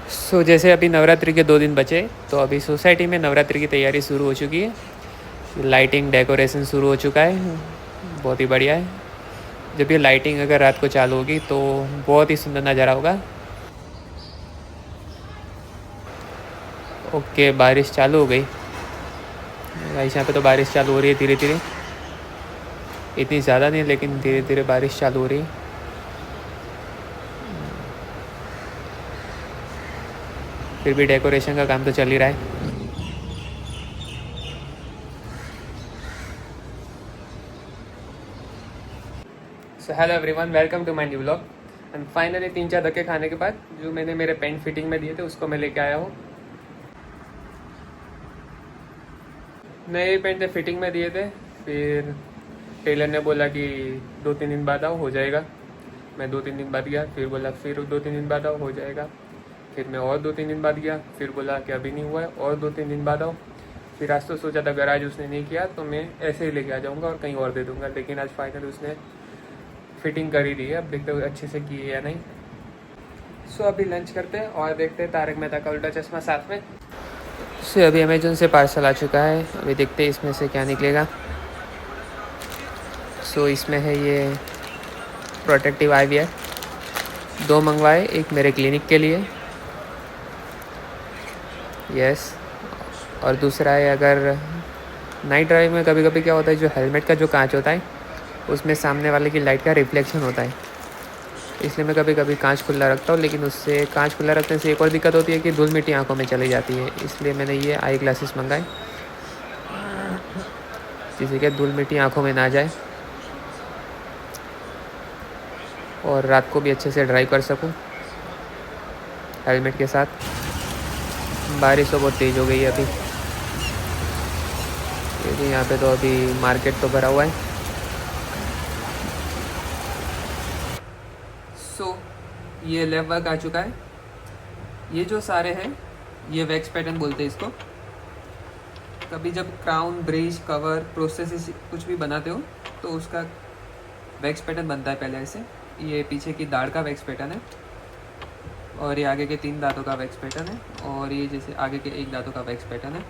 जैसे अभी नवरात्रि के 2 दिन बचे, तो अभी सोसाइटी में नवरात्रि की तैयारी शुरू हो चुकी है। लाइटिंग डेकोरेशन शुरू हो चुका है, बहुत ही बढ़िया है। जब ये लाइटिंग अगर रात को चालू होगी तो बहुत ही सुंदर नज़ारा होगा। ओके, बारिश चालू हो गई गाइस। यहाँ पे तो बारिश चालू हो रही है धीरे धीरे, इतनी ज़्यादा नहीं लेकिन धीरे धीरे बारिश चालू हो रही है। फिर भी डेकोरेशन का काम तो चल ही रहा है। So hello everyone, welcome to my new vlog. And finally 3-4 धक्के खाने के बाद जो मैंने मेरे पेंट फिटिंग में दिए थे उसको मैं लेके आया हूँ। नए पेंट फिटिंग में दिए थे, फिर टेलर ने बोला कि 2-3 दिन बाद आओ, हो जाएगा। मैं 2-3 दिन बाद गया, फिर बोला फिर 2-3 दिन बाद आओ, हो जाएगा। फिर मैं और 2-3 दिन बाद गया, फिर बोला कि अभी नहीं हुआ है, और 2-3 दिन बाद आओ। फिर आज तो सोचा था अगर आज उसने नहीं किया तो मैं ऐसे ही लेके आ जाऊँगा और कहीं और दे दूँगा, लेकिन आज फाइनली उसने फिटिंग कर ही दी है। अब देखते हो अच्छे से की है या नहीं। अभी लंच करते हैं और देखते हैं तारक मेहता का उल्टा चश्मा साथ में। अभी अमेजोन से पार्सल आ चुका है, अभी देखते हैं इसमें से क्या निकलेगा। इसमें है ये प्रोटेक्टिव आईवीआर, 2 मंगवाए, एक मेरे क्लिनिक के लिए, यस, और दूसरा है अगर नाइट ड्राइव में कभी कभी क्या होता है, जो हेलमेट का जो कांच होता है उसमें सामने वाले की लाइट का रिफ्लेक्शन होता है, इसलिए मैं कभी कभी कांच खुला रखता हूँ। लेकिन उससे कांच खुला रखने से एक और दिक्कत होती है कि धूल मिट्टी आंखों में चली जाती है, इसलिए मैंने ये आई ग्लासेस मंगाए, जिससे कि धूल मिट्टी आंखों में ना जाए और रात को भी अच्छे से ड्राइव कर सकूँ हेलमेट के साथ। बारिश तो बहुत तेज़ हो गई है अभी, क्योंकि यहाँ पे तो अभी मार्केट तो भरा हुआ है। ये लैब वर्क आ चुका है। ये जो सारे हैं ये वैक्स पैटर्न बोलते हैं इसको। कभी जब क्राउन, ब्रिज, कवर, प्रोसेस कुछ भी बनाते हो तो उसका वैक्स पैटर्न बनता है पहले ऐसे। ये पीछे की दाढ़ का वैक्स पैटर्न है, और ये आगे के 3 दांतों का वैक्स पैटर्न है, और ये जैसे आगे के 1 दांतों का वैक्स पैटर्न है।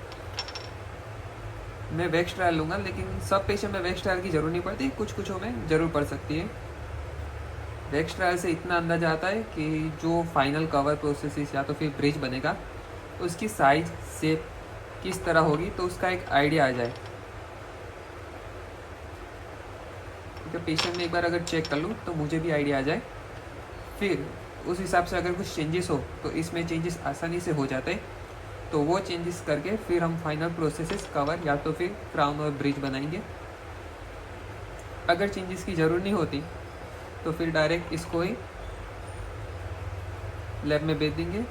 मैं वैक्स ट्रायल लूँगा, लेकिन सब पेशेंट में वैक्स ट्रायल की ज़रूरत नहीं पड़ती, कुछ कुछों में ज़रूर पड़ सकती है। वैक्स ट्रायल से इतना अंदाजा आता है कि जो फाइनल कवर प्रोसेस या तो फिर ब्रिज बनेगा उसकी साइज शेप किस तरह होगी, तो उसका एक आइडिया आ जाए। तो पेशेंट में एक बार अगर चेक कर लूँ तो मुझे भी आइडिया आ जाए, फिर उस हिसाब से अगर कुछ चेंजेस हो तो इसमें चेंजेस आसानी से हो जाते हैं, तो वो चेंजेस करके फिर हम फाइनल प्रोसेसेस कवर या तो फिर क्राउन और ब्रिज बनाएंगे। अगर चेंजेस की ज़रूरत नहीं होती तो फिर डायरेक्ट इसको ही लैब में भेज देंगे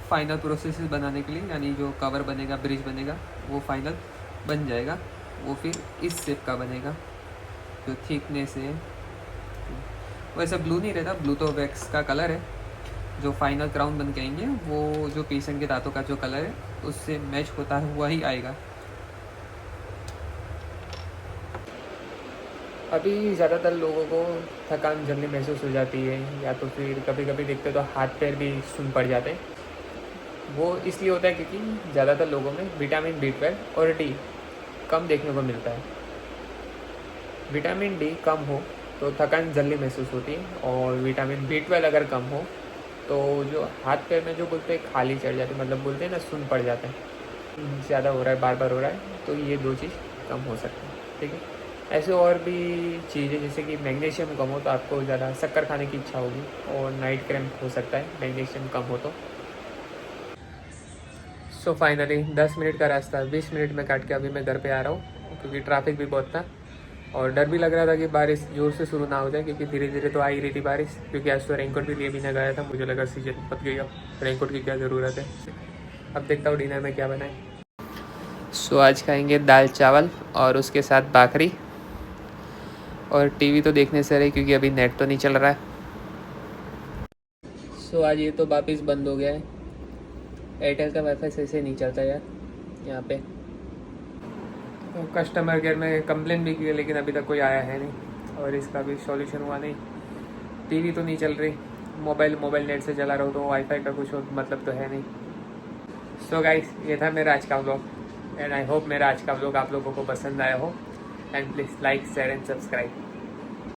फाइनल प्रोसेसेस बनाने के लिए, यानी जो कवर बनेगा, ब्रिज बनेगा, वो फाइनल बन जाएगा। वो फिर इस शेप का बनेगा, जो थिकनेस है। वैसे ब्लू नहीं रहता, ब्लू तो वैक्स का कलर है। जो फाइनल क्राउन बन के आएंगे वो जो पेशेंट के दांतों का जो कलर है उससे मैच होता हुआ ही आएगा। अभी ज़्यादातर लोगों को थकान जल्दी महसूस हो जाती है, या तो फिर कभी कभी देखते तो हाथ पैर भी सुन पड़ जाते हैं। वो इसलिए होता है क्योंकि ज़्यादातर लोगों में विटामिन B12 और D कम देखने को मिलता है। विटामिन D कम हो तो थकान जल्दी महसूस होती है, और विटामिन B12 अगर कम हो तो जो हाथ पैर में जो बोलते हैं खाली चढ़ जाती है, मतलब बोलते हैं ना सुन पड़ जाते हैं, ज़्यादा हो रहा है, बार बार हो रहा है, तो ये 2 चीज़ कम हो सकती है। ठीक है, ऐसे और भी चीज़ें जैसे कि मैग्नीशियम कम हो तो आपको ज़्यादा शक्कर खाने की इच्छा होगी, और नाइट क्रैम्प हो सकता है मैग्नीशियम कम हो तो। फाइनली 10 मिनट का रास्ता 20 मिनट में काट के अभी मैं घर पे आ रहा हूँ, क्योंकि ट्रैफिक भी बहुत था और डर भी लग रहा था कि बारिश जोर से शुरू ना हो जाए, क्योंकि धीरे धीरे तो आ ही रही थी बारिश। क्योंकि आज तो रेनकोट भी लिए बिना गया था, मुझे लगा सीजन पक गई, अब रेनकोट की क्या ज़रूरत है। अब देखता हूँ डिनर में क्या बनाए। आज खाएंगे दाल चावल और उसके साथ भाखरी, और टीवी तो देखने से रही क्योंकि अभी नेट तो नहीं चल रहा है। आज ये तो वापस बंद हो गया है, एयरटेल का वाईफाई सही से नहीं चलता यार यहाँ पे। तो कस्टमर केयर में कंप्लेन भी की है, लेकिन अभी तक कोई आया है नहीं और इसका भी सॉल्यूशन हुआ नहीं। टीवी तो नहीं चल रही, मोबाइल नेट से चला रहा हूँ तो वाईफाई का कुछ मतलब तो है नहीं। सो गाइस, ये था मेरा आज का व्लॉग एंड आई होप मेरा आज का व्लॉग आप लोगों को पसंद आया हो। And please like share and subscribe.